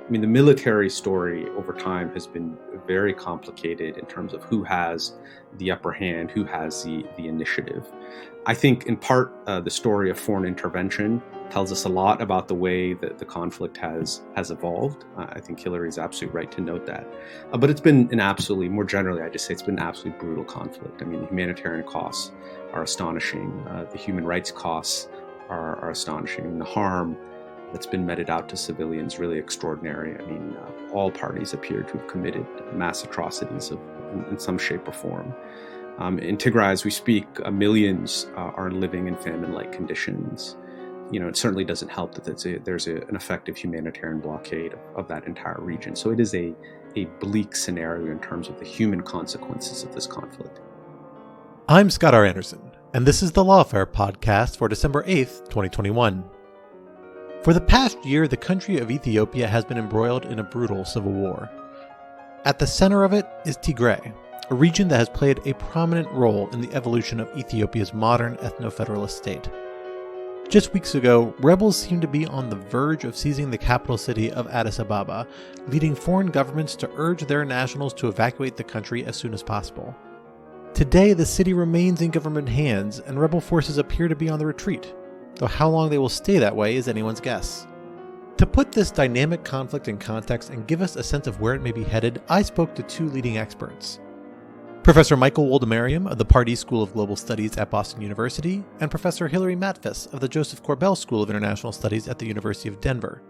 I mean, the military story over time has been very complicated in terms of who has the upper hand, who has the initiative. I think in part the story of foreign intervention tells us a lot about the way that the conflict has evolved. I think Hilary is absolutely right to note that. But it's been more generally, I just say it's been an absolutely brutal conflict. I mean, the humanitarian costs are astonishing. The human rights costs are astonishing. The harm that's been meted out to civilians really extraordinary. I mean, all parties appear to have committed mass atrocities in some shape or form. In Tigray, as we speak, millions are living in famine-like conditions. You know, it certainly doesn't help that there's an effective humanitarian blockade of that entire region. So it is a bleak scenario in terms of the human consequences of this conflict. I'm Scott R. Anderson, and this is the Lawfare podcast for December 8th, 2021. For the past year, the country of Ethiopia has been embroiled in a brutal civil war. At the center of it is Tigray, a region that has played a prominent role in the evolution of Ethiopia's modern ethnofederalist state. Just weeks ago, rebels seemed to be on the verge of seizing the capital city of Addis Ababa, leading foreign governments to urge their nationals to evacuate the country as soon as possible. Today, the city remains in government hands, and rebel forces appear to be on the retreat, though how long they will stay that way is anyone's guess. To put this dynamic conflict in context and give us a sense of where it may be headed, I spoke to two leading experts. Professor Michael Woldemariam of the Pardee School of Global Studies at Boston University, and Professor Hilary Matfess of the Josef Korbel School of International Studies at the University of Denver.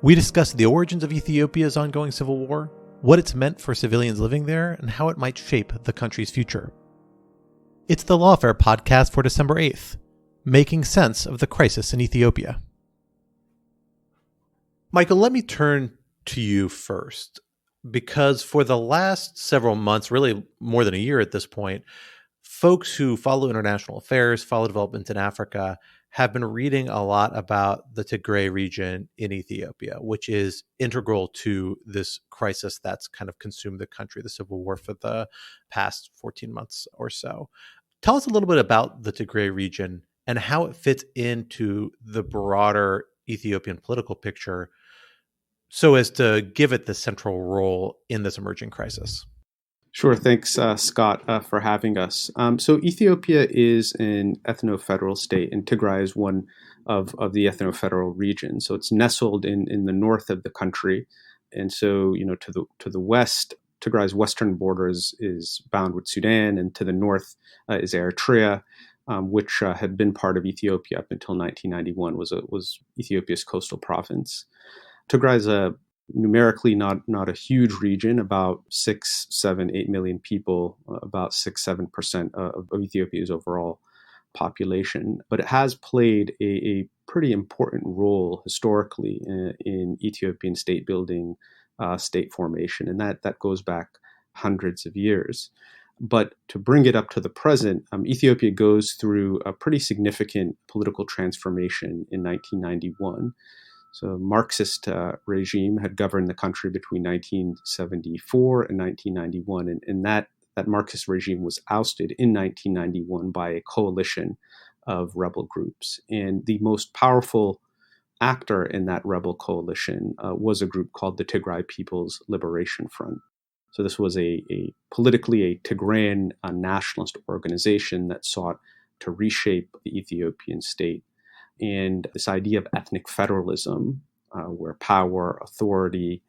We discussed the origins of Ethiopia's ongoing civil war, what it's meant for civilians living there, and how it might shape the country's future. It's the Lawfare podcast for December 8th, making sense of the crisis in Ethiopia. Michael, let me turn to you first, because for the last several months, really more than a year at this point, folks who follow international affairs, follow developments in Africa, have been reading a lot about the Tigray region in Ethiopia, which is integral to this crisis that's kind of consumed the country, the civil war for the past 14 months or so. Tell us a little bit about the Tigray region and how it fits into the broader Ethiopian political picture so as to give it the central role in this emerging crisis. Sure. Thanks, Scott, for having us. So Ethiopia is an ethno-federal state, and Tigray is one of the ethno-federal regions. So it's nestled in the north of the country. And so, you know, to the west, Tigray's western border is bound with Sudan, and to the north is Eritrea, which had been part of Ethiopia up until 1991, was Ethiopia's coastal province. Tigray is numerically not a huge region, about 6, 7, 8 million people, about 6-7% of Ethiopia's overall population. But it has played a pretty important role historically in Ethiopian state building, state formation, and that goes back hundreds of years. But to bring it up to the present, Ethiopia goes through a pretty significant political transformation in 1991. So Marxist regime had governed the country between 1974 and 1991, and that Marxist regime was ousted in 1991 by a coalition of rebel groups. And the most powerful actor in that rebel coalition was a group called the Tigray People's Liberation Front. So this was politically a Tigrayan nationalist organization that sought to reshape the Ethiopian state. And this idea of ethnic federalism, where power, authority,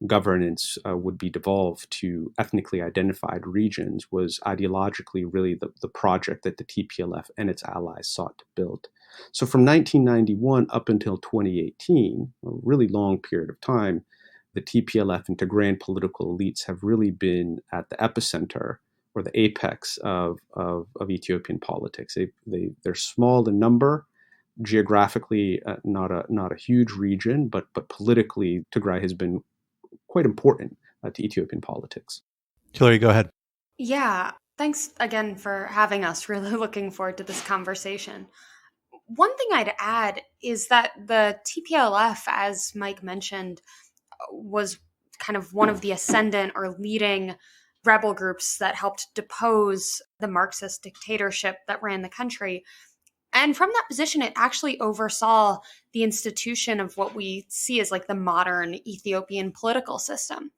governance would be devolved to ethnically identified regions, was ideologically really the project that the TPLF and its allies sought to build. So from 1991 up until 2018, a really long period of time, the TPLF and Tigrayan political elites have really been at the epicenter or the apex of Ethiopian politics. They're small in number, geographically not a huge region, but politically Tigray has been quite important to Ethiopian politics. Hilary, go ahead. Yeah, thanks again for having us. Really looking forward to this conversation. One thing I'd add is that the TPLF, as Mike mentioned, was kind of one of the ascendant or leading rebel groups that helped depose the Marxist dictatorship that ran the country. And from that position, it actually oversaw the institution of what we see as like the modern Ethiopian political system,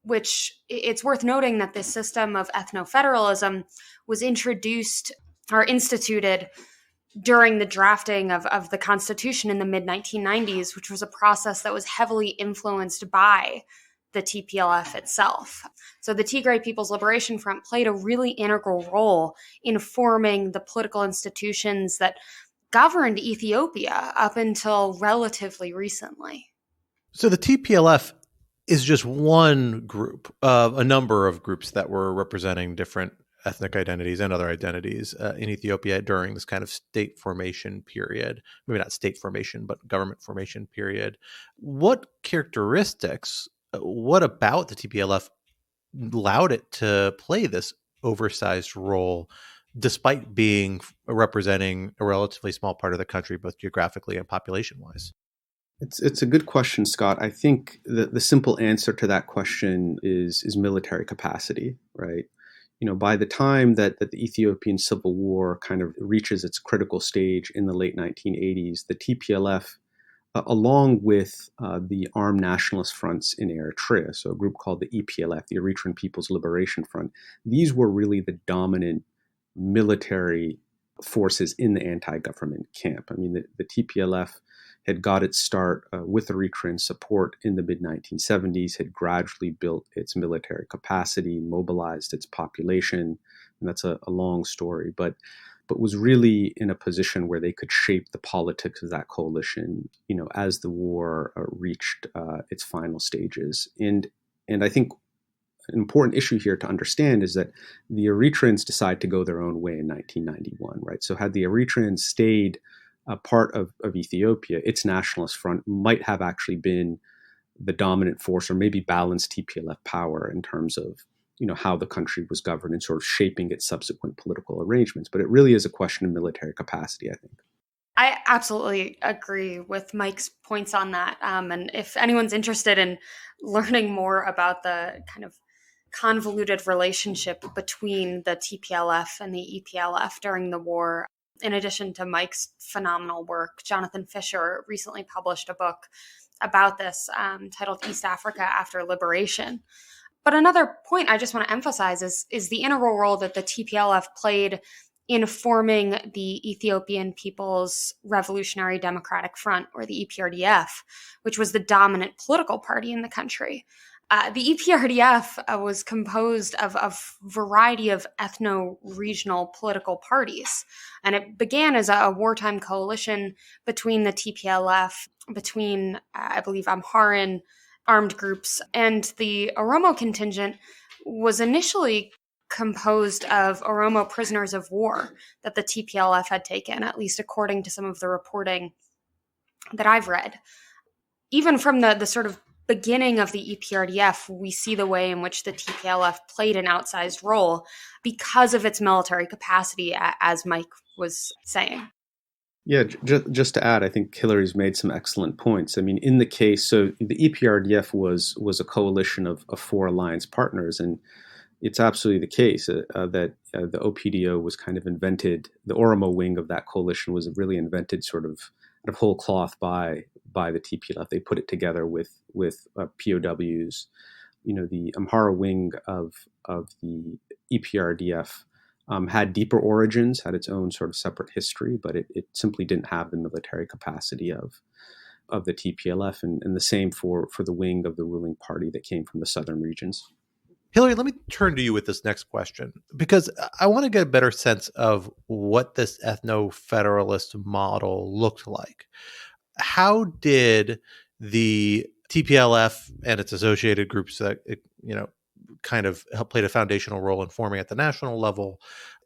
which it's worth noting that this system of ethnofederalism was introduced or instituted during the drafting of the Constitution in the mid-1990s, which was a process that was heavily influenced by the TPLF itself. So the Tigray People's Liberation Front played a really integral role in forming the political institutions that governed Ethiopia up until relatively recently. So the TPLF is just one group of a number of groups that were representing different ethnic identities and other identities in Ethiopia during this kind of state formation period. Maybe not state formation, but government formation period. What characteristics, what about the TPLF allowed it to play this oversized role despite being representing a relatively small part of the country, both geographically and population-wise? It's a good question, Scott. I think the simple answer to that question is military capacity, right? By the time that the Ethiopian Civil War kind of reaches its critical stage in the late 1980s, the TPLF, along with the armed nationalist fronts in Eritrea, so a group called the EPLF, the Eritrean People's Liberation Front, these were really the dominant military forces in the anti-government camp. I mean, the TPLF had got its start with Eritrean support in the mid-1970s, had gradually built its military capacity, mobilized its population, and that's a long story, but was really in a position where they could shape the politics of that coalition, as the war reached its final stages. And I think an important issue here to understand is that the Eritreans decide to go their own way in 1991, right? So had the Eritreans stayed a part of Ethiopia, its nationalist front might have actually been the dominant force or maybe balanced TPLF power in terms of how the country was governed and sort of shaping its subsequent political arrangements. But it really is a question of military capacity, I think. I absolutely agree with Mike's points on that. And if anyone's interested in learning more about the kind of convoluted relationship between the TPLF and the EPLF during the war, in addition to Mike's phenomenal work, Jonathan Fisher recently published a book about this titled East Africa After Liberation. But another point I just want to emphasize is the integral role that the TPLF played in forming the Ethiopian People's Revolutionary Democratic Front, or the EPRDF, which was the dominant political party in the country. The EPRDF was composed of a variety of ethno-regional political parties, and it began as a wartime coalition between the TPLF, between, I believe, Amharan armed groups, and the Oromo contingent was initially composed of Oromo prisoners of war that the TPLF had taken, at least according to some of the reporting that I've read. Even from the sort of beginning of the EPRDF, we see the way in which the TPLF played an outsized role because of its military capacity, as Mike was saying. Yeah, just to add, I think Hilary's made some excellent points. I mean, in the case, so the EPRDF was a coalition of four alliance partners, and it's absolutely the case that the OPDO was kind of invented. The Oromo wing of that coalition was really invented sort of out of whole cloth by the TPLF. They put it together with POWs. The Amhara wing of the EPRDF had deeper origins, had its own sort of separate history, but it simply didn't have the military capacity of the TPLF, and the same for the wing of the ruling party that came from the southern regions. Hilary, let me turn to you with this next question, because I want to get a better sense of what this ethno-federalist model looked like. How did the TPLF and its associated groups that kind of played a foundational role in forming at the national level,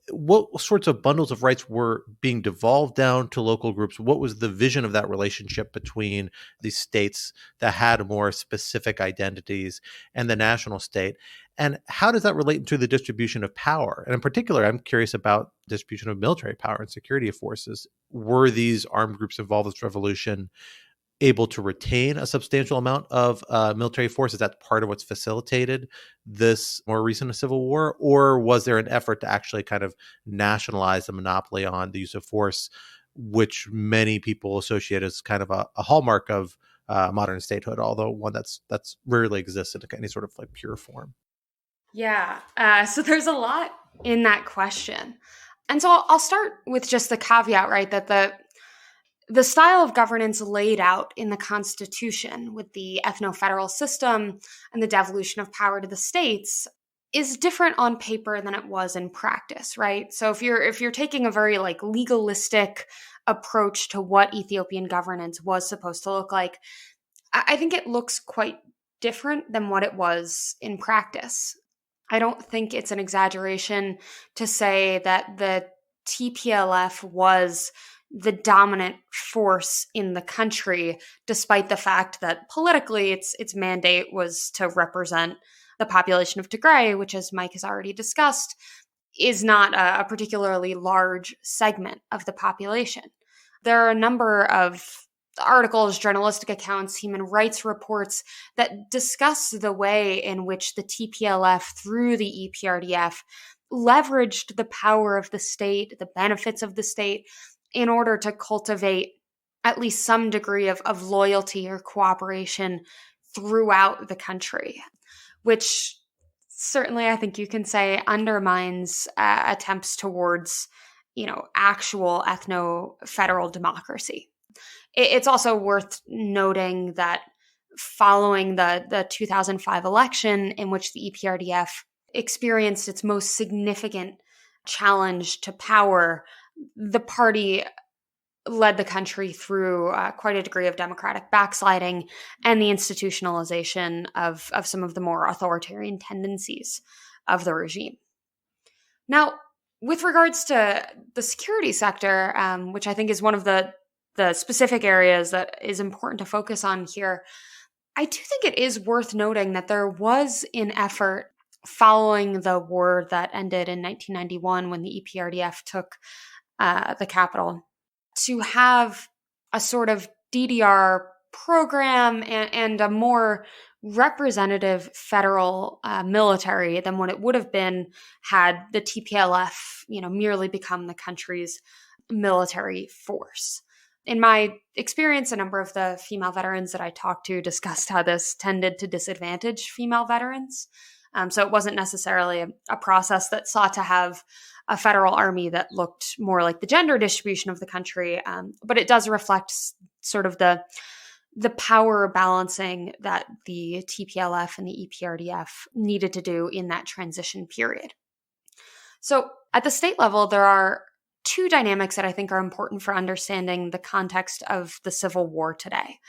what sorts of bundles of rights were being devolved down to local groups? What was the vision of that relationship between these states that had more specific identities and the national state? And how does that relate to the distribution of power? And in particular, I'm curious about distribution of military power and security forces. Were these armed groups involved in this revolution able to retain a substantial amount of military force? Is that part of what's facilitated this more recent civil war? Or was there an effort to actually kind of nationalize the monopoly on the use of force which many people associate as kind of a hallmark of modern statehood, although one that's rarely exists in any sort of like pure form. Yeah. So there's a lot in that question. And so I'll start with just the caveat, right, that the style of governance laid out in the Constitution with the ethnofederal system and the devolution of power to the states is different on paper than it was in practice, right? So if you're taking a very like legalistic approach to what Ethiopian governance was supposed to look like, I think it looks quite different than what it was in practice. I don't think it's an exaggeration to say that the TPLF was the dominant force in the country, despite the fact that politically its mandate was to represent the population of Tigray, which, as Mike has already discussed, is not a particularly large segment of the population. There are a number of articles, journalistic accounts, human rights reports that discuss the way in which the TPLF, through the EPRDF, leveraged the power of the state, the benefits of the state, in order to cultivate at least some degree of loyalty or cooperation throughout the country, which certainly I think you can say undermines attempts towards, actual ethno-federal democracy. It's also worth noting that following the 2005 election, in which the EPRDF experienced its most significant challenge to power, the party led the country through quite a degree of democratic backsliding and the institutionalization of some of the more authoritarian tendencies of the regime. Now, with regards to the security sector, which I think is one of the specific areas that is important to focus on here, I do think it is worth noting that there was an effort following the war that ended in 1991 when the EPRDF took the capital to have a sort of DDR program and a more representative federal military than what it would have been had the TPLF, merely become the country's military force. In my experience, a number of the female veterans that I talked to discussed how this tended to disadvantage female veterans. So it wasn't necessarily a process that sought to have a federal army that looked more like the gender distribution of the country, but it does reflect sort of the power balancing that the TPLF and the EPRDF needed to do in that transition period. So at the state level, there are two dynamics that I think are important for understanding the context of the Civil War today.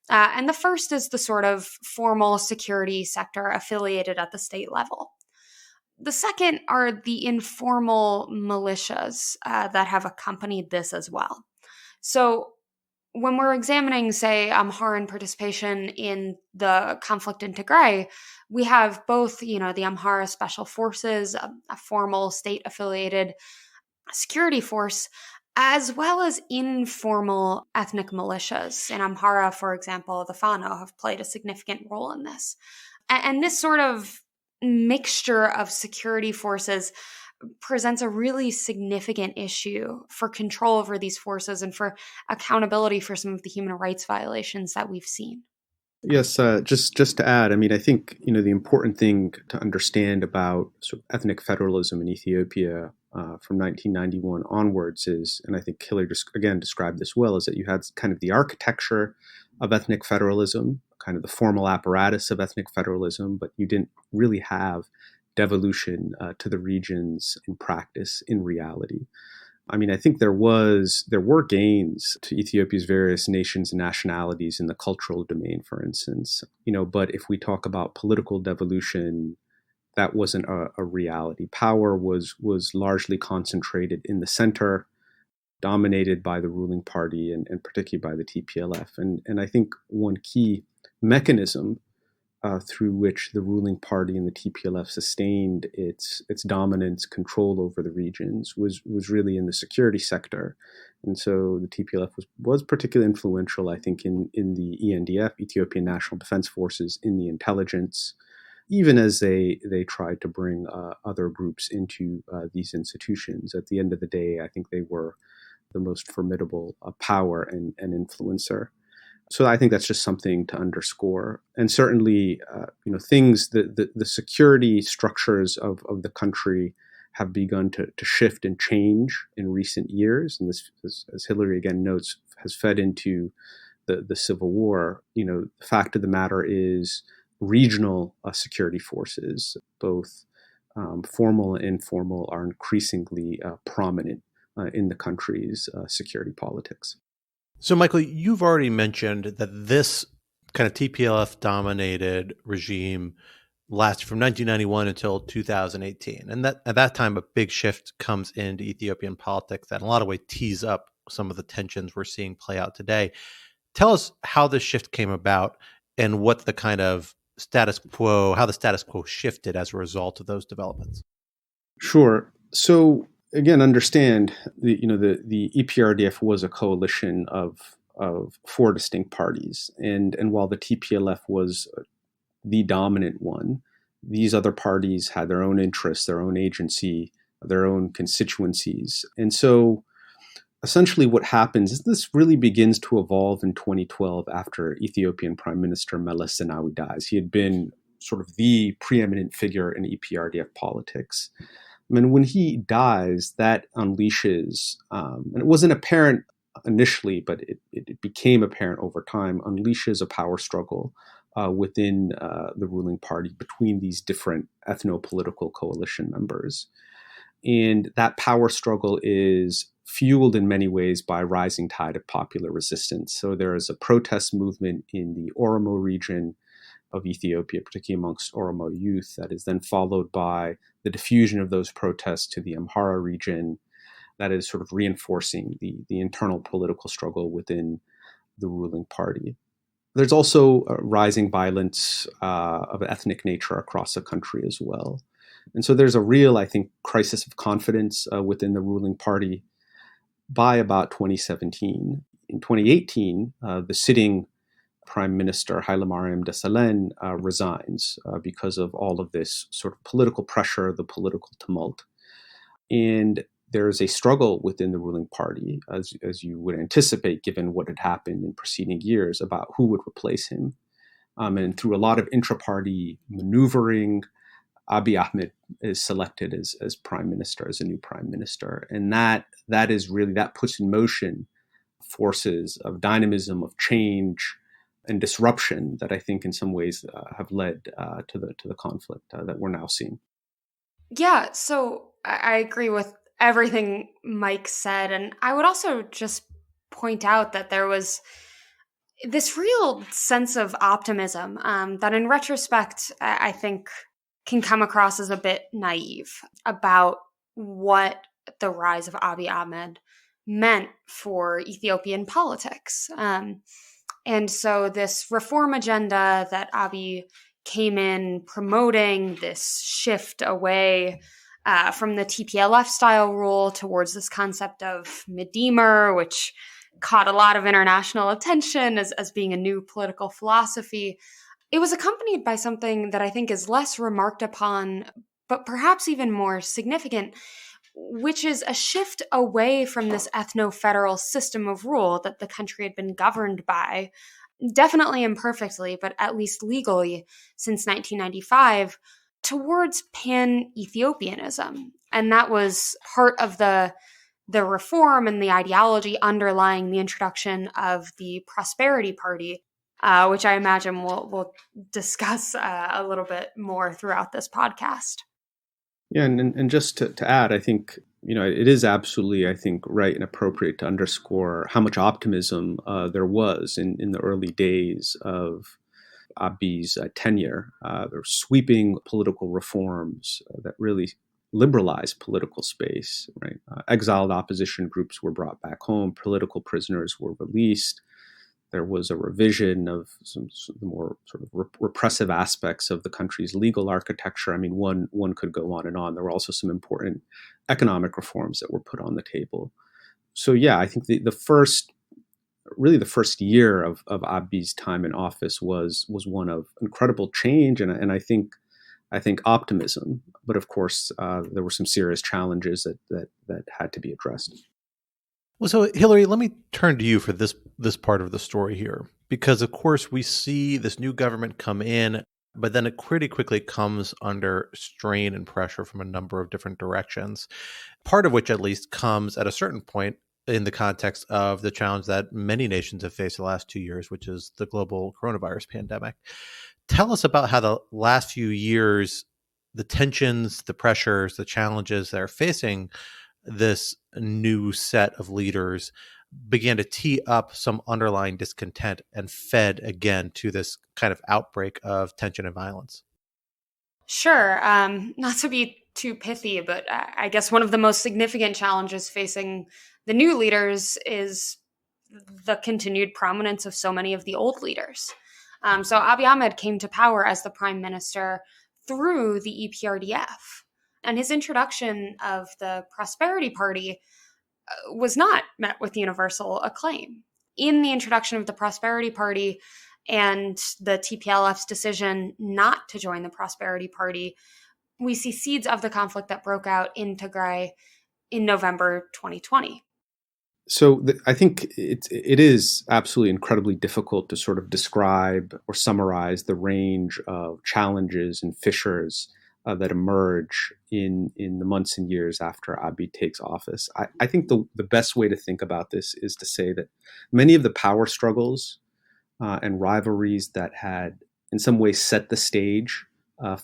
And the first is the sort of formal security sector affiliated at the state level. The second are the informal militias that have accompanied this as well. So when we're examining, say, Amharan participation in the conflict in Tigray, we have both, the Amhara Special Forces, a formal state-affiliated security force, as well as informal ethnic militias. In Amhara, for example, the Fano have played a significant role in this. And this sort of mixture of security forces presents a really significant issue for control over these forces and for accountability for some of the human rights violations that we've seen. Yes, just to add, I think the important thing to understand about sort of ethnic federalism in Ethiopia from 1991 onwards is, and I think Hilary just again described this well, is that you had kind of the architecture of ethnic federalism, kind of the formal apparatus of ethnic federalism, but you didn't really have devolution to the regions in practice, in reality. I think there were gains to Ethiopia's various nations and nationalities in the cultural domain, for instance, but if we talk about political devolution, that wasn't a reality. Power was largely concentrated in the center, dominated by the ruling party and particularly by the TPLF. And I think one key mechanism through which the ruling party and the TPLF sustained its dominance, control over the regions was really in the security sector. And so the TPLF was particularly influential, I think, in the ENDF, Ethiopian National Defense Forces, in the intelligence, even as they tried to bring other groups into these institutions. At the end of the day, I think they were the most formidable power and influencer. So I think that's just something to underscore. And certainly, things, the security structures of the country have begun to shift and change in recent years. And this, as Hilary again notes, has fed into the Civil War. The fact of the matter is regional security forces, both formal and informal, are increasingly prominent in the country's security politics. So, Michael, you've already mentioned that this kind of TPLF-dominated regime lasted from 1991 until 2018. And that at that time, a big shift comes into Ethiopian politics that in a lot of ways tees up some of the tensions we're seeing play out today. Tell us how this shift came about and what the kind of how the status quo shifted as a result of those developments. Sure. So again, understand the EPRDF was a coalition of four distinct parties, and while the TPLF was the dominant one, these other parties had their own interests, their own agency, their own constituencies, and so essentially what happens is this really begins to evolve in 2012 after Ethiopian Prime Minister Meles Zenawi dies. He had been sort of the preeminent figure in EPRDF politics. I mean, when he dies, that unleashes, and it wasn't apparent initially, but it became apparent over time, unleashes a power struggle within the ruling party between these different ethno-political coalition members. And that power struggle is fueled in many ways by rising tide of popular resistance. So there is a protest movement in the Oromo region of Ethiopia, particularly amongst Oromo youth, that is then followed by the diffusion of those protests to the Amhara region, that is sort of reinforcing the internal political struggle within the ruling party. There's also rising violence of an ethnic nature across the country as well. And so there's a real, I think, crisis of confidence within the ruling party by about 2017. In 2018, the sitting Prime Minister Hilary resigns because of all of this sort of political pressure, the political tumult. And there is a struggle within the ruling party, as you would anticipate, given what had happened in preceding years, about who would replace him. And through a lot of intra-party maneuvering, Abiy Ahmed is selected as prime minister, as a new prime minister. And that puts in motion forces of dynamism, of change, and disruption that I think in some ways have led to the conflict that we're now seeing. Yeah, so I agree with everything Mike said. And I would also just point out that there was this real sense of optimism that in retrospect, I think can come across as a bit naive about what the rise of Abiy Ahmed meant for Ethiopian politics. And so this reform agenda that Abiy came in promoting, this shift away from the TPLF style rule towards this concept of Medimur, which caught a lot of international attention as being a new political philosophy. It was accompanied by something that I think is less remarked upon, but perhaps even more significant, which is a shift away from this ethno-federal system of rule that the country had been governed by, definitely imperfectly, but at least legally, since 1995, towards pan-Ethiopianism. And that was part of the reform and the ideology underlying the introduction of the Prosperity Party, which I imagine we'll discuss a little bit more throughout this podcast. Yeah, and just to add, I think it is absolutely, I think, right and appropriate to underscore how much optimism there was in the early days of Abiy's tenure. There were sweeping political reforms that really liberalized political space. Right, exiled opposition groups were brought back home. Political prisoners were released. There was a revision of some more sort of repressive aspects of the country's legal architecture. I mean, one could go on and on. There were also some important economic reforms that were put on the table. So yeah, I think the first year of Abiy's time in office was one of incredible change and I think optimism. But of course, there were some serious challenges that had to be addressed. Well, so Hilary, let me turn to you for this part of the story here, because of course we see this new government come in, but then it pretty quickly comes under strain and pressure from a number of different directions. Part of which, at least, comes at a certain point in the context of the challenge that many nations have faced the last 2 years, which is the global coronavirus pandemic. Tell us about how the last few years, the tensions, the pressures, the challenges that are facing this new set of leaders began to tee up some underlying discontent and fed again to this kind of outbreak of tension and violence. Sure. Not to be too pithy, but I guess one of the most significant challenges facing the new leaders is the continued prominence of so many of the old leaders. So Abiy Ahmed came to power as the prime minister through the EPRDF. And his introduction of the Prosperity Party was not met with universal acclaim. In the introduction of the Prosperity Party and the TPLF's decision not to join the Prosperity Party, we see seeds of the conflict that broke out in Tigray in November 2020. So I think it is absolutely incredibly difficult to sort of describe or summarize the range of challenges and fissures that emerge in the months and years after Abiy takes office. I think the best way to think about this is to say that many of the power struggles and rivalries that had in some ways set the stage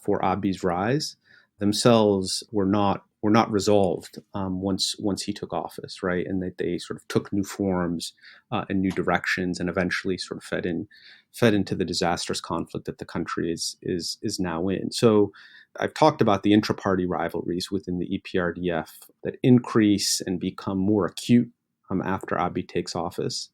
for Abiy's rise themselves were not resolved once he took office, right? And that they sort of took new forms and new directions, and eventually sort of fed into the disastrous conflict that the country is now in. So I've talked about the intra-party rivalries within the EPRDF that increase and become more acute after Abiy takes office.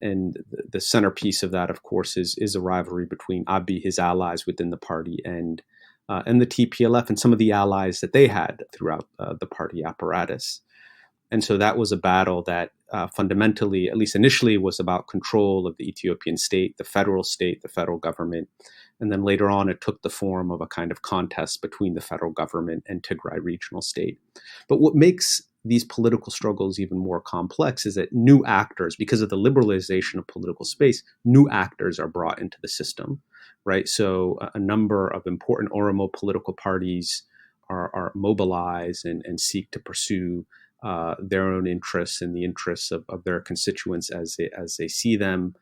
And the centerpiece of that, of course, is a rivalry between Abiy, his allies within the party, and the TPLF and some of the allies that they had throughout the party apparatus. And so that was a battle that fundamentally, at least initially, was about control of the Ethiopian state, the federal government. And then later on, it took the form of a kind of contest between the federal government and Tigray regional state. But what makes these political struggles even more complex is that new actors, because of the liberalization of political space, new actors are brought into the system, right? So a number of important Oromo political parties are mobilized and seek to pursue their own interests and the interests of their constituents as they see them.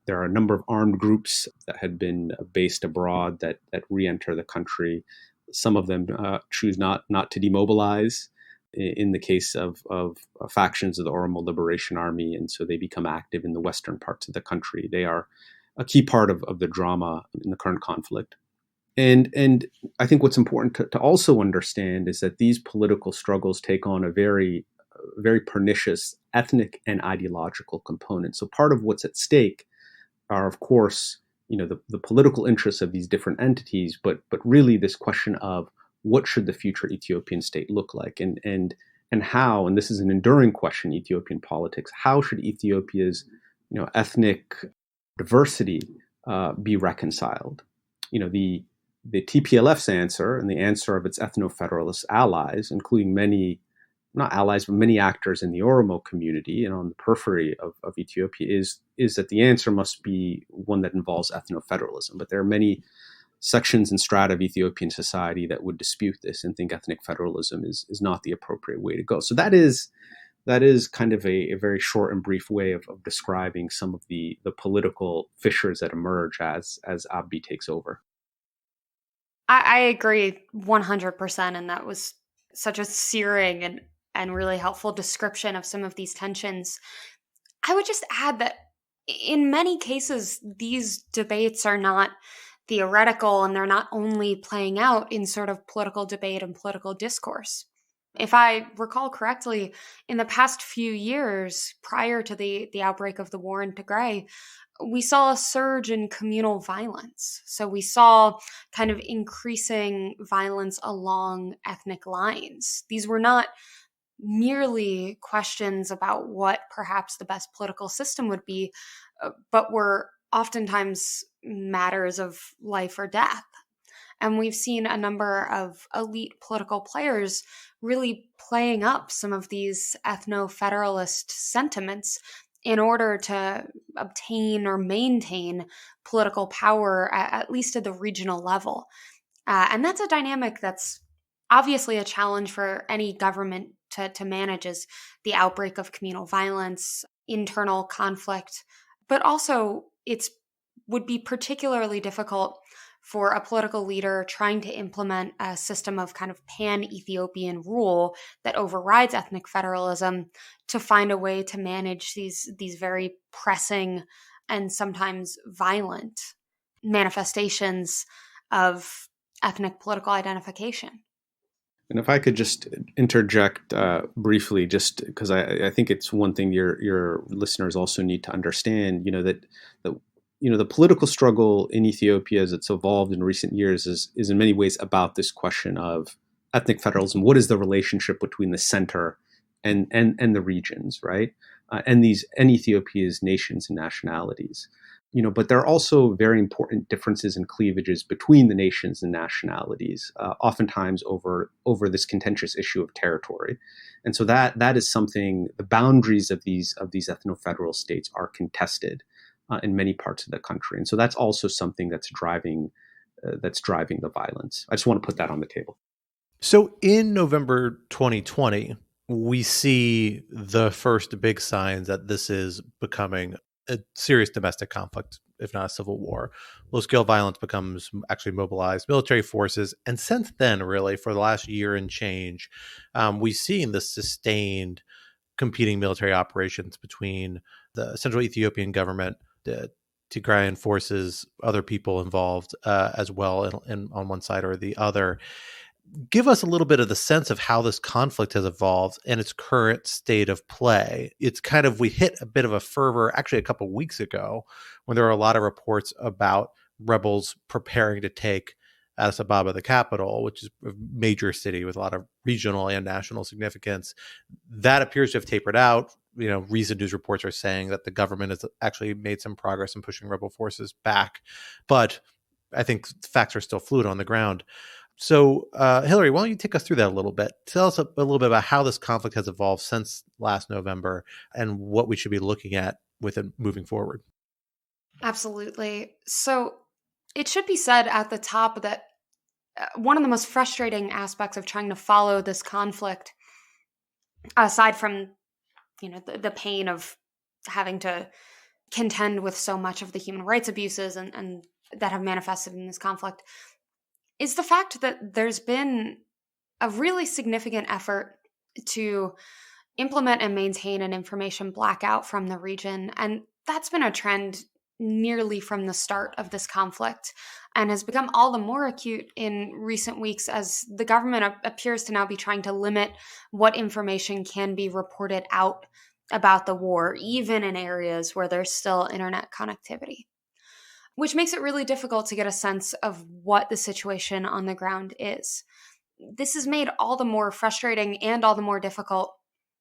There are a number of armed groups that had been based abroad that re-enter the country. Some of them choose not to demobilize in the case of factions of the Oromo Liberation Army, and so they become active in the western parts of the country. They are a key part of the drama in the current conflict. And I think what's important to also understand is that these political struggles take on a very pernicious ethnic and ideological component. So part of what's at stake are, of course, the political interests of these different entities, but really this question of what should the future Ethiopian state look like, and how, and this is an enduring question in Ethiopian politics, how should Ethiopia's ethnic diversity be reconciled? The TPLF's answer and the answer of its ethnofederalist allies, including many, not allies, but many actors in the Oromo community and on the periphery of Ethiopia, is that the answer must be one that involves ethnofederalism. But there are many sections and strata of Ethiopian society that would dispute this and think ethnic federalism is not the appropriate way to go. So that is kind of a very short and brief way of describing some of the political fissures that emerge as Abiy takes over. I agree 100%, and that was such a searing and really helpful description of some of these tensions. I would just add that in many cases, these debates are not theoretical, and they're not only playing out in sort of political debate and political discourse. If I recall correctly, in the past few years prior to the outbreak of the war in Tigray, we saw a surge in communal violence. So we saw kind of increasing violence along ethnic lines. These were not merely questions about what perhaps the best political system would be, but were oftentimes matters of life or death. And we've seen a number of elite political players really playing up some of these ethno-federalist sentiments in order to obtain or maintain political power, at least at the regional level. And that's a dynamic that's obviously a challenge for any government to manage, is the outbreak of communal violence, internal conflict, but also would be particularly difficult for a political leader trying to implement a system of kind of pan-Ethiopian rule that overrides ethnic federalism to find a way to manage these very pressing and sometimes violent manifestations of ethnic political identification. And if I could just interject briefly, just because I think it's one thing your listeners also need to understand, that the political struggle in Ethiopia as it's evolved in recent years is in many ways about this question of ethnic federalism. What is the relationship between the center and the regions, right? And Ethiopia's nations and nationalities. But there are also very important differences and cleavages between the nations and nationalities, oftentimes over this contentious issue of territory. And so that is something. The boundaries of these ethno-federal states are contested in many parts of the country, and so that's also something that's driving the violence. I just want to put that on the table. So in November 2020, we see the first big signs that this is becoming a serious domestic conflict, if not a civil war. Low-scale violence becomes actually mobilized military forces. And since then, really, for the last year and change, we've seen the sustained competing military operations between the central Ethiopian government, the Tigrayan forces, other people involved as well on one side or the other. Give us a little bit of the sense of how this conflict has evolved and its current state of play. We hit a bit of a fervor actually a couple of weeks ago when there were a lot of reports about rebels preparing to take Addis Ababa, the capital, which is a major city with a lot of regional and national significance. That appears to have tapered out. Recent news reports are saying that the government has actually made some progress in pushing rebel forces back, but I think facts are still fluid on the ground. So, Hilary, why don't you take us through that a little bit? Tell us a little bit about how this conflict has evolved since last November and what we should be looking at with it moving forward. Absolutely. So it should be said at the top that one of the most frustrating aspects of trying to follow this conflict, aside from the pain of having to contend with so much of the human rights abuses and that have manifested in this conflict, is the fact that there's been a really significant effort to implement and maintain an information blackout from the region. And that's been a trend nearly from the start of this conflict and has become all the more acute in recent weeks as the government appears to now be trying to limit what information can be reported out about the war, even in areas where there's still internet connectivity, which makes it really difficult to get a sense of what the situation on the ground is. This is made all the more frustrating and all the more difficult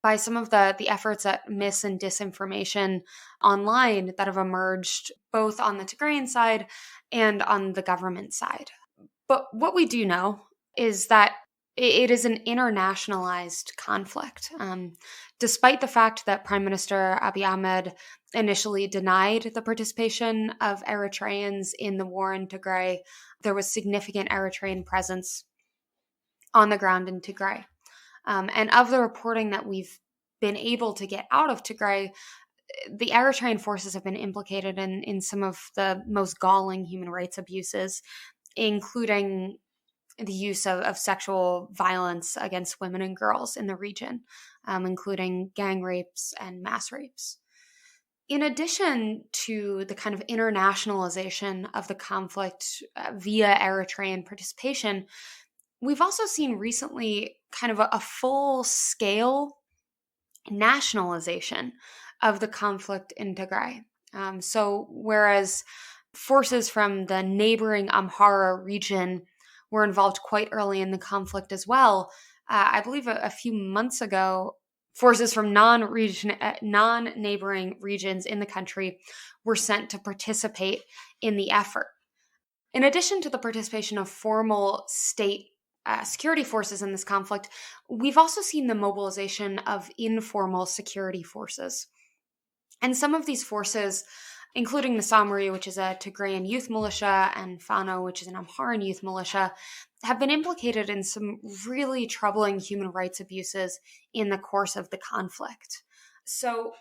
by some of the efforts at mis and disinformation online that have emerged both on the Tigrayan side and on the government side. But what we do know is that it is an internationalized conflict. Despite the fact that Prime Minister Abiy Ahmed initially denied the participation of Eritreans in the war in Tigray, there was significant Eritrean presence on the ground in Tigray. And of the reporting that we've been able to get out of Tigray, the Eritrean forces have been implicated in some of the most galling human rights abuses, including the use of sexual violence against women and girls in the region, including gang rapes and mass rapes. In addition to the kind of internationalization of the conflict via Eritrean participation, we've also seen recently kind of a full-scale nationalization of the conflict in Tigray. So whereas forces from the neighboring Amhara region were involved quite early in the conflict as well, I believe a few months ago, forces from non-neighboring regions in the country were sent to participate in the effort. In addition to the participation of formal state security forces in this conflict, we've also seen the mobilization of informal security forces. And some of these forces, including the Samari, which is a Tigrayan youth militia, and Fano, which is an Amharan youth militia, have been implicated in some really troubling human rights abuses in the course of the conflict. So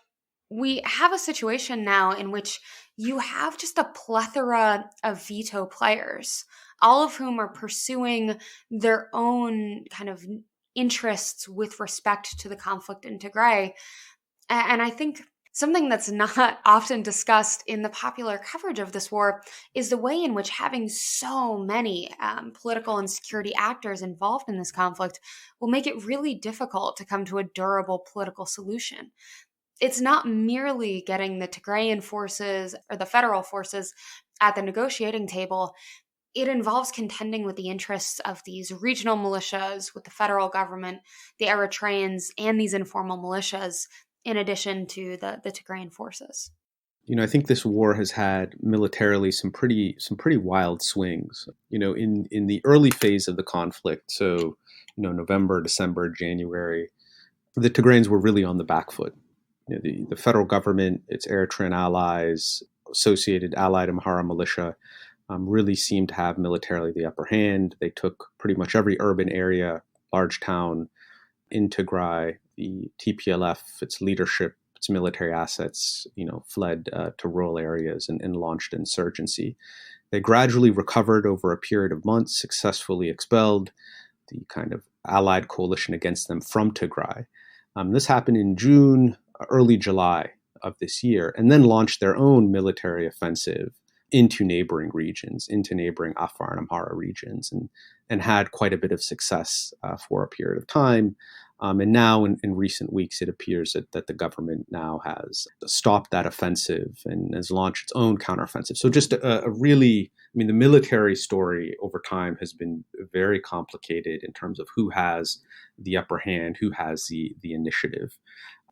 we have a situation now in which you have just a plethora of veto players, all of whom are pursuing their own kind of interests with respect to the conflict in Tigray. And I think something that's not often discussed in the popular coverage of this war is the way in which having so many political and security actors involved in this conflict will make it really difficult to come to a durable political solution. It's not merely getting the Tigrayan forces or the federal forces at the negotiating table. It involves contending with the interests of these regional militias, with the federal government, the Eritreans, and these informal militias, in addition to the Tigrayan forces. I think this war has had militarily some pretty wild swings. In the early phase of the conflict, so November, December, January, the Tigrayans were really on the back foot. The federal government, its Eritrean allies, associated allied Amhara militia, really seemed to have militarily the upper hand. They took pretty much every urban area, large town in Tigray. The TPLF, its leadership, its military assets, fled to rural areas and launched insurgency. They gradually recovered over a period of months, successfully expelled the kind of allied coalition against them from Tigray. This happened in June, early July of this year, and then launched their own military offensive into neighboring regions, into neighboring Afar and Amhara regions, and had quite a bit of success for a period of time. And now in recent weeks, it appears that the government now has stopped that offensive and has launched its own counteroffensive. So just a really, the military story over time has been very complicated in terms of who has the upper hand, who has the initiative.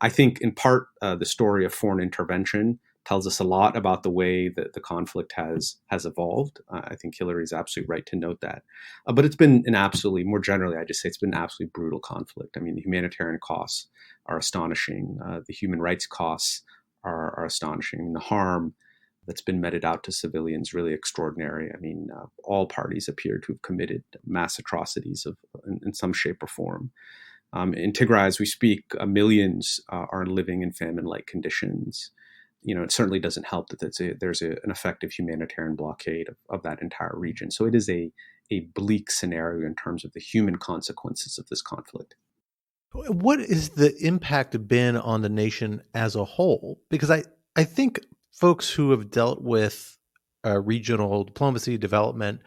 I think in part the story of foreign intervention tells us a lot about the way that the conflict has evolved. I think Hilary is absolutely right to note that. But it's been more generally, I just say it's been an absolutely brutal conflict. The humanitarian costs are astonishing. The human rights costs are astonishing. The harm that's been meted out to civilians really extraordinary. All parties appear to have committed mass atrocities in some shape or form. In Tigray, as we speak, millions are living in famine-like conditions. It certainly doesn't help that there's an effective humanitarian blockade of that entire region. So it is a bleak scenario in terms of the human consequences of this conflict. What is the impact been on the nation as a whole? Because I think folks who have dealt with regional diplomacy development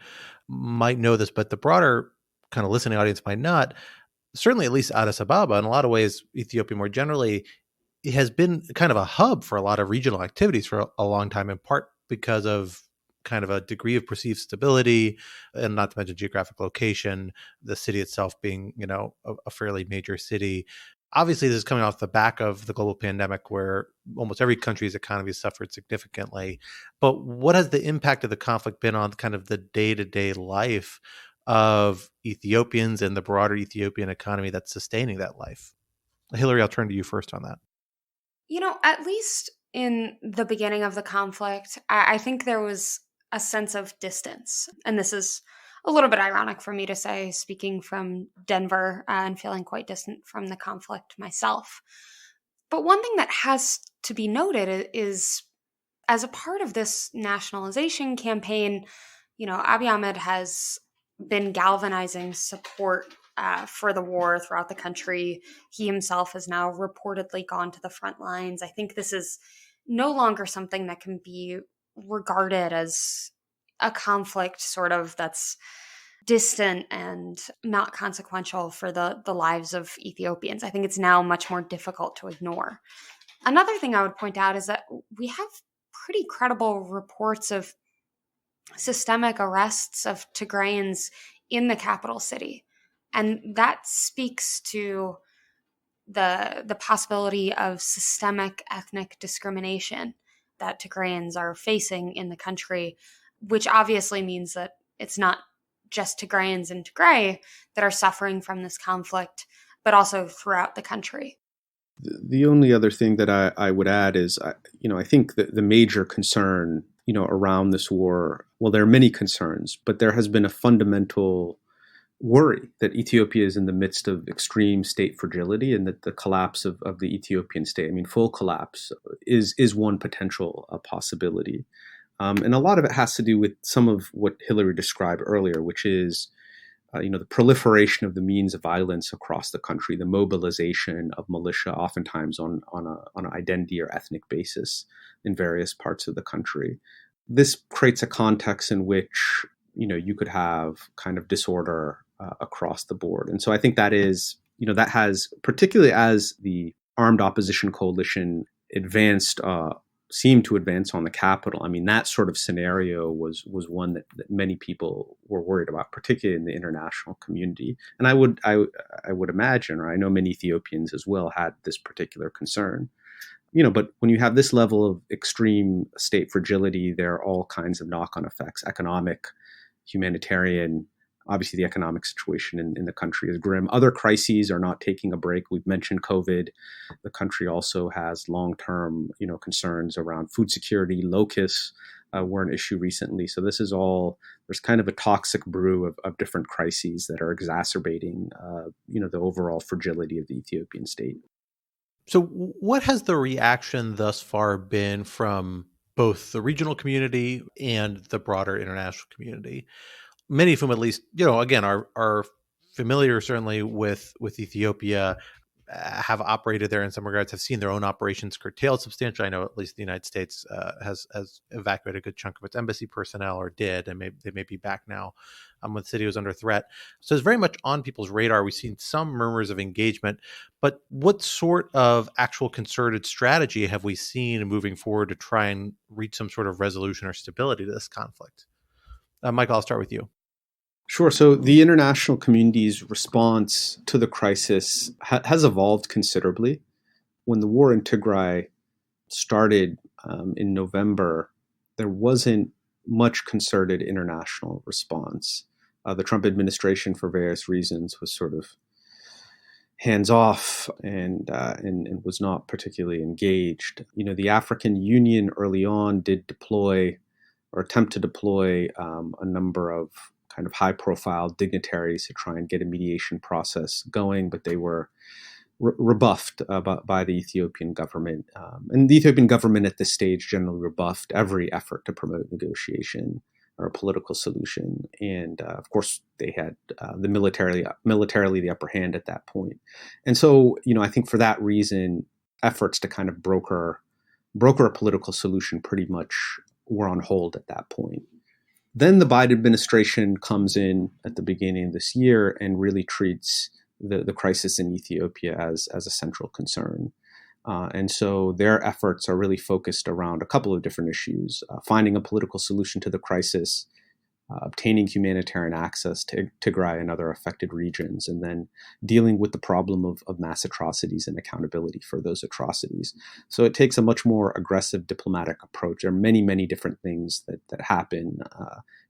might know this, but the broader kind of listening audience might not. Certainly, at least Addis Ababa, in a lot of ways, Ethiopia more generally, it has been kind of a hub for a lot of regional activities for a long time, in part because of kind of a degree of perceived stability, and not to mention geographic location, the city itself being, a fairly major city. Obviously, this is coming off the back of the global pandemic where almost every country's economy suffered significantly. But what has the impact of the conflict been on kind of the day-to-day life of Ethiopians and the broader Ethiopian economy that's sustaining that life? Hilary, I'll turn to you first on that. At least in the beginning of the conflict, I think there was a sense of distance. And this is a little bit ironic for me to say, speaking from Denver and feeling quite distant from the conflict myself. But one thing that has to be noted is, as a part of this nationalization campaign, Abiy Ahmed has been galvanizing support for the war throughout the country. He himself has now reportedly gone to the front lines. I think this is no longer something that can be regarded as a conflict sort of that's distant and not consequential for the lives of Ethiopians. I think it's now much more difficult to ignore. Another thing I would point out is that we have pretty credible reports of systemic arrests of Tigrayans in the capital city. And that speaks to the possibility of systemic ethnic discrimination that Tigrayans are facing in the country, which obviously means that it's not just Tigrayans in Tigray that are suffering from this conflict, but also throughout the country. The only other thing that I would add is, I think that the major concern, around this war, well, there are many concerns, but there has been a fundamental worry that Ethiopia is in the midst of extreme state fragility and that the collapse of the Ethiopian state, full collapse, is one potential possibility. And a lot of it has to do with some of what Hilary described earlier, which is the proliferation of the means of violence across the country, the mobilization of militia, oftentimes on an identity or ethnic basis in various parts of the country. This creates a context in which you could have kind of disorder across the board, and so I think that is that has, particularly as the armed opposition coalition seemed to advance on the capital. That sort of scenario was one that many people were worried about, particularly in the international community. And I would imagine, or I know many Ethiopians as well, had this particular concern. But when you have this level of extreme state fragility, there are all kinds of knock-on effects: economic, humanitarian. Obviously, the economic situation in the country is grim. Other crises are not taking a break. We've mentioned COVID. The country also has long-term, concerns around food security. Locusts were an issue recently. So this is all, there's kind of a toxic brew of different crises that are exacerbating, the overall fragility of the Ethiopian state. So what has the reaction thus far been from both the regional community and the broader international community? Many of whom, at least, again, are familiar certainly with Ethiopia, have operated there in some regards, have seen their own operations curtailed substantially. I know at least the United States has evacuated a good chunk of its embassy personnel, or did, and they may be back now when the city was under threat. So it's very much on people's radar. We've seen some murmurs of engagement, but what sort of actual concerted strategy have we seen moving forward to try and reach some sort of resolution or stability to this conflict? Michael, I'll start with you. Sure. So the international community's response to the crisis has evolved considerably. When the war in Tigray started in November, there wasn't much concerted international response. The Trump administration, for various reasons, was sort of hands off and was not particularly engaged. The African Union early on did deploy or attempt to deploy a number of kind of high-profile dignitaries to try and get a mediation process going, but they were rebuffed by the Ethiopian government. And the Ethiopian government at this stage generally rebuffed every effort to promote negotiation or a political solution. And of course, they had the militarily the upper hand at that point. And so, I think for that reason, efforts to kind of broker a political solution pretty much were on hold at that point. Then the Biden administration comes in at the beginning of this year and really treats the crisis in Ethiopia as a central concern. And so their efforts are really focused around a couple of different issues: finding a political solution to the crisis, obtaining humanitarian access to Tigray and other affected regions, and then dealing with the problem of mass atrocities and accountability for those atrocities. So it takes a much more aggressive diplomatic approach. There are many, many different things that happen.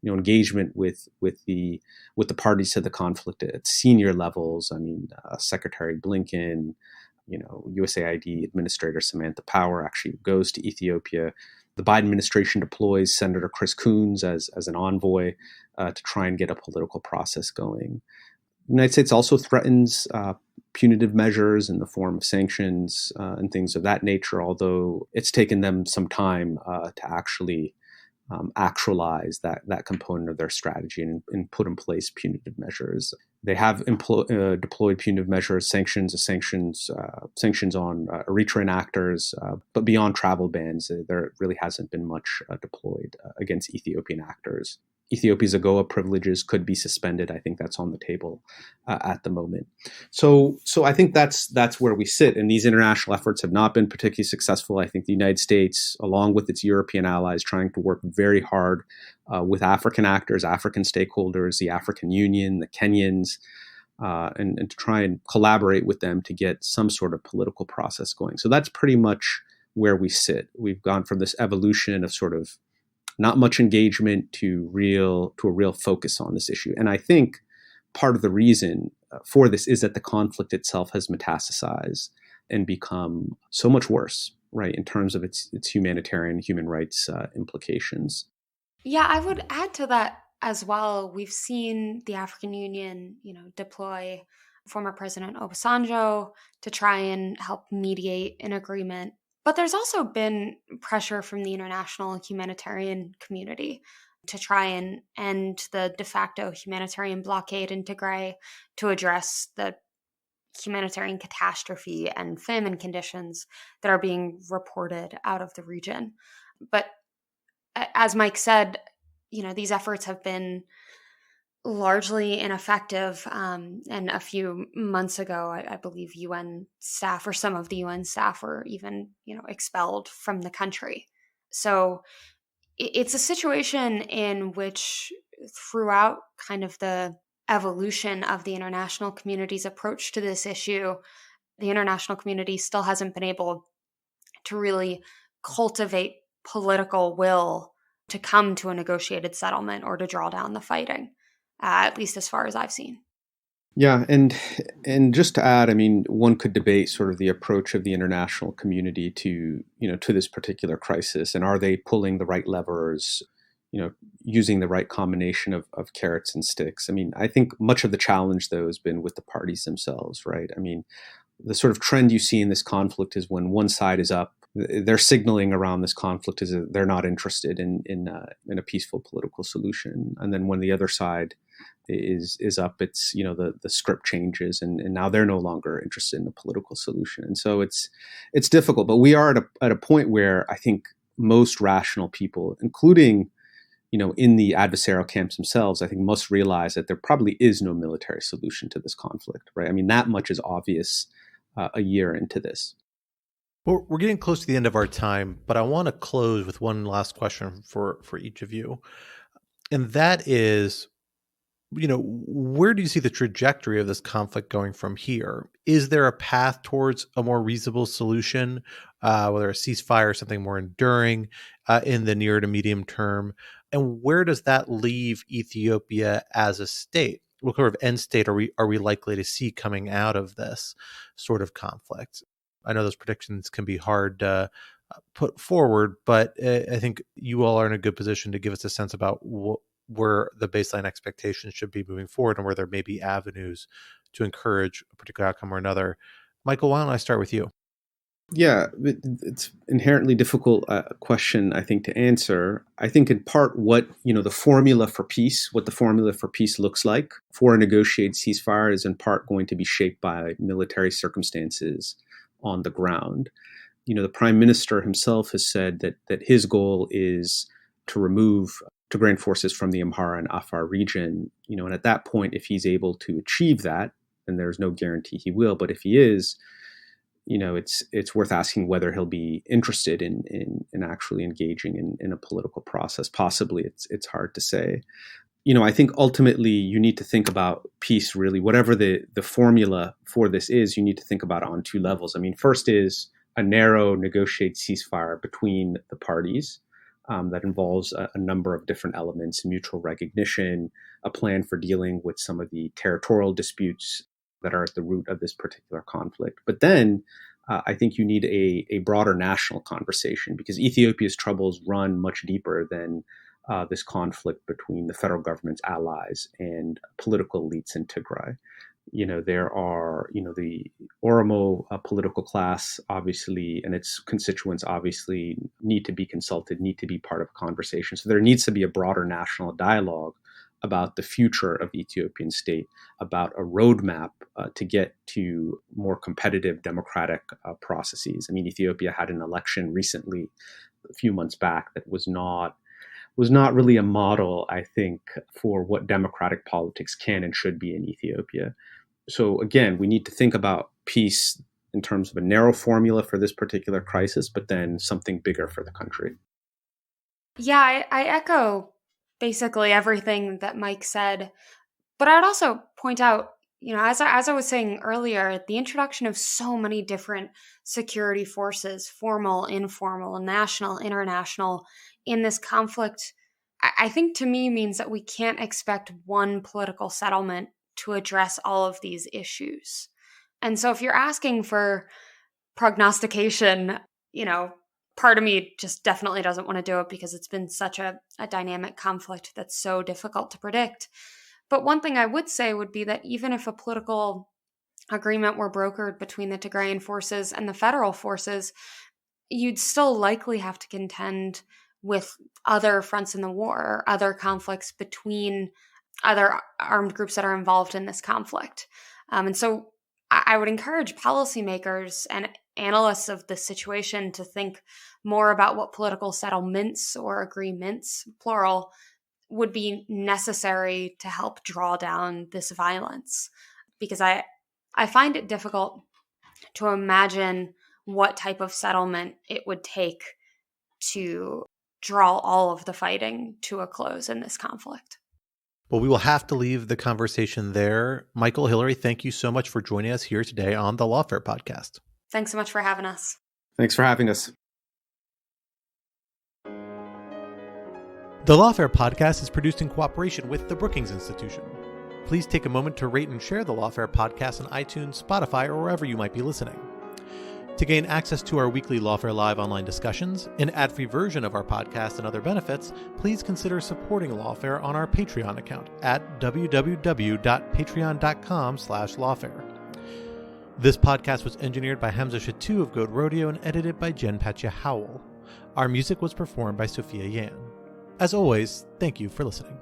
Engagement with the parties to the conflict at senior levels. Secretary Blinken, USAID Administrator Samantha Power actually goes to Ethiopia. The Biden administration deploys Senator Chris Coons as an envoy to try and get a political process going. The United States also threatens punitive measures in the form of sanctions and things of that nature, although it's taken them some time to actually actualize that component of their strategy and put in place punitive measures. They have deployed punitive measures, sanctions on Eritrean actors, but beyond travel bans, there really hasn't been much deployed against Ethiopian actors. Ethiopia's AGOA privileges could be suspended. I think that's on the table at the moment. So I think that's where we sit. And these international efforts have not been particularly successful. I think the United States, along with its European allies, trying to work very hard with African actors, African stakeholders, the African Union, the Kenyans, and to try and collaborate with them to get some sort of political process going. So that's pretty much where we sit. We've gone from this evolution of sort of not much engagement to a real focus on this issue. And I think part of the reason for this is that the conflict itself has metastasized and become so much worse, right, in terms of its humanitarian, human rights implications. Yeah, I would add to that as well. We've seen the African Union, deploy former President Obasanjo to try and help mediate an agreement. But there's also been pressure from the international humanitarian community to try and end the de facto humanitarian blockade in Tigray, to address the humanitarian catastrophe and famine conditions that are being reported out of the region. But as Mike said, these efforts have been largely ineffective. And a few months ago, I believe UN staff, or some of the UN staff, were even, expelled from the country. So it's a situation in which, throughout kind of the evolution of the international community's approach to this issue, the international community still hasn't been able to really cultivate political will to come to a negotiated settlement or to draw down the fighting, at least as far as I've seen. Yeah, and just to add, I mean, one could debate sort of the approach of the international community to this particular crisis, and are they pulling the right levers, using the right combination of carrots and sticks. I mean, I think much of the challenge, though, has been with the parties themselves, right? I mean, the sort of trend you see in this conflict is when one side is up, they're signaling around this conflict is that they're not interested in a peaceful political solution, and then when the other side is up, it's the script changes, and now they're no longer interested in a political solution, and so it's difficult. But we are at a point where I think most rational people, including in the adversarial camps themselves, I think must realize that there probably is no military solution to this conflict, right? I mean, that much is obvious a year into this. Well, we're getting close to the end of our time, but I want to close with one last question for each of you. And that is, where do you see the trajectory of this conflict going from here? Is there a path towards a more reasonable solution, whether a ceasefire or something more enduring in the near to medium term? And where does that leave Ethiopia as a state? What sort of end state are we likely to see coming out of this sort of conflict? I know those predictions can be hard to put forward, but I think you all are in a good position to give us a sense about where the baseline expectations should be moving forward and where there may be avenues to encourage a particular outcome or another. Michael, why don't I start with you? Yeah, it's inherently difficult question, I think, to answer. I think in part what the formula for peace looks like for a negotiated ceasefire is in part going to be shaped by military circumstances on the ground. The prime minister himself has said that his goal is to remove Tigrayan forces from the Amhara and Afar region. And at that point, if he's able to achieve that, and there's no guarantee he will, but if he is, it's worth asking whether he'll be interested in actually engaging in a political process. Possibly, it's hard to say. I think ultimately you need to think about peace, really, whatever the formula for this is, you need to think about it on two levels. I mean, first is a narrow negotiated ceasefire between the parties that involves a number of different elements: mutual recognition, a plan for dealing with some of the territorial disputes that are at the root of this particular conflict. But then I think you need a broader national conversation, because Ethiopia's troubles run much deeper than this conflict between the federal government's allies and political elites in Tigray. There are, the Oromo political class, obviously, and its constituents obviously need to be consulted, need to be part of a conversation. So there needs to be a broader national dialogue about the future of the Ethiopian state, about a roadmap to get to more competitive democratic processes. I mean, Ethiopia had an election recently, a few months back, that was not really a model, I think, for what democratic politics can and should be in Ethiopia. So again, we need to think about peace in terms of a narrow formula for this particular crisis, but then something bigger for the country. Yeah, I echo basically everything that Mike said, but I'd also point out, as I was saying earlier, the introduction of so many different security forces, formal, informal, national, international, in this conflict, I think to me means that we can't expect one political settlement to address all of these issues. And so if you're asking for prognostication, part of me just definitely doesn't want to do it because it's been such a dynamic conflict that's so difficult to predict. But one thing I would say would be that even if a political agreement were brokered between the Tigrayan forces and the federal forces, you'd still likely have to contend with other fronts in the war, or other conflicts between other armed groups that are involved in this conflict. And so I would encourage policymakers and analysts of the situation to think more about what political settlements or agreements, plural, would be necessary to help draw down this violence. Because I find it difficult to imagine what type of settlement it would take to draw all of the fighting to a close in this conflict. Well, we will have to leave the conversation there. Michael, Hilary, thank you so much for joining us here today on the Lawfare podcast. Thanks so much for having us. Thanks for having us. The Lawfare podcast is produced in cooperation with the Brookings Institution. Please take a moment to rate and share the Lawfare podcast on iTunes, Spotify, or wherever you might be listening. To gain access to our weekly Lawfare Live online discussions, an ad-free version of our podcast, and other benefits, please consider supporting Lawfare on our Patreon account at www.patreon.com/lawfare. This podcast was engineered by Hamza Shatu of Goat Rodeo and edited by Jen Patcha Howell. Our music was performed by Sophia Yan. As always, thank you for listening.